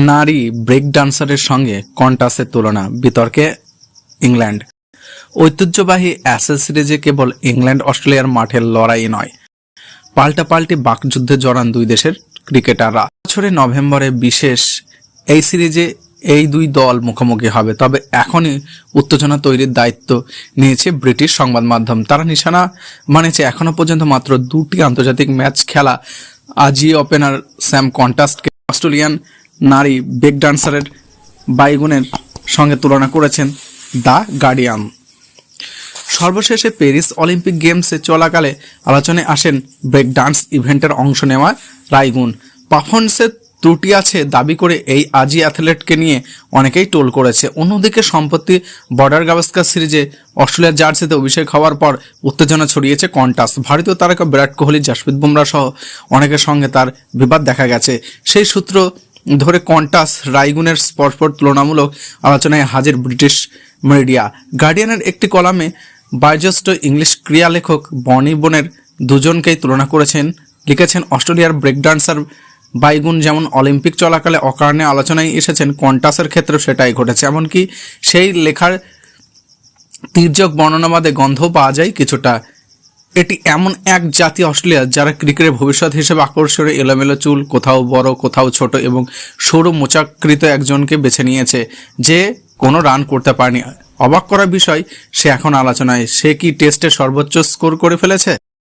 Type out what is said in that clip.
নারী ব্রেক ডান্সারের সঙ্গে কন্টাসের তুলনা, বিতর্কে ইংল্যান্ড। ঐতিহ্যবাহী অ্যাশেজ সিরিজে কেবল ইংল্যান্ড অস্ট্রেলিয়ার মাঠের লড়াই নয়, পাল্টাপাল্টি বাকযুদ্ধে জড়ান দুই দেশের ক্রিকেটাররা। বছরের নভেম্বরে বিশেষ এই সিরিজে এই দুই দল মুখোমুখি হবে। তবে এখনই উত্তেজনা তৈরির দায়িত্ব নিয়েছে ব্রিটিশ সংবাদ মাধ্যম। তারা নিশানা মানেছে এখনো পর্যন্ত মাত্র দুটি আন্তর্জাতিক ম্যাচ খেলা আজি ওপেনার স্যাম কন্টাসকে অস্ট্রেলিয়ান নারী ব্রেক ডান্সারের বাইগুনের সঙ্গে তুলনা করেছেন দ্য গার্ডিয়ান। সর্বশেষে প্যারিস অলিম্পিক গেমসে চলাকালে আলোচনায় আসেন ব্রেক ডান্স ইভেন্টের অংশ নেওয়া রাইগুন। পারফরমেন্সের ত্রুটি আছে দাবি করে এই আজি অ্যাথলেটকে নিয়ে অনেকেই টোল করেছে। অন্যদিকে সম্প্রতি বর্ডার গাভাস্কার সিরিজে অস্ট্রেলিয়ার জার্সিতে অভিষেক হওয়ার পর উত্তেজনা ছড়িয়েছে কন্টাস। ভারতীয় তারকা বিরাট কোহলি, জাসপ্রীত বুমরা সহ অনেকের সঙ্গে তার বিবাদ দেখা গেছে। সেই সূত্র ধরে কন্টাস রাইগুনের স্পরপর তুলনামূলক আলোচনায় হাজির ব্রিটিশ মিডিয়া। গার্ডিয়ানের একটি কলামে বয়োজ্যেষ্ঠ ইংলিশ ক্রীড়া লেখক বনি বোনের দুজনকেই তুলনা লিখেছেন অস্ট্রেলিয়ার ব্রেক ডান্সার বাইগুন যেমন অলিম্পিক চলাকালে অকারণে আলোচনায় এসেছেন, কন্টাসের ক্ষেত্রেও সেটাই ঘটেছে। এমনকি সেই লেখার তির্যক বর্ণনাবাদে গন্ধও পাওয়া যায় কিছুটা। এটি এমন এক জাতি অস্ট্রেলিয়া যারা ক্রিকেটের ভবিষ্যৎ হিসেবে আকর্ষণীয় এলোমেলো চুল, কোথাও বড় কোথাও ছোট এবং সরু মোচাকৃত একজনকে বেছে নিয়েছে যে কোনো রান করতে পারেনি। অবাক করার বিষয়, সে এখন আলোচনায়। সে কি টেস্টে সর্বোচ্চ স্কোর করে ফেলেছে?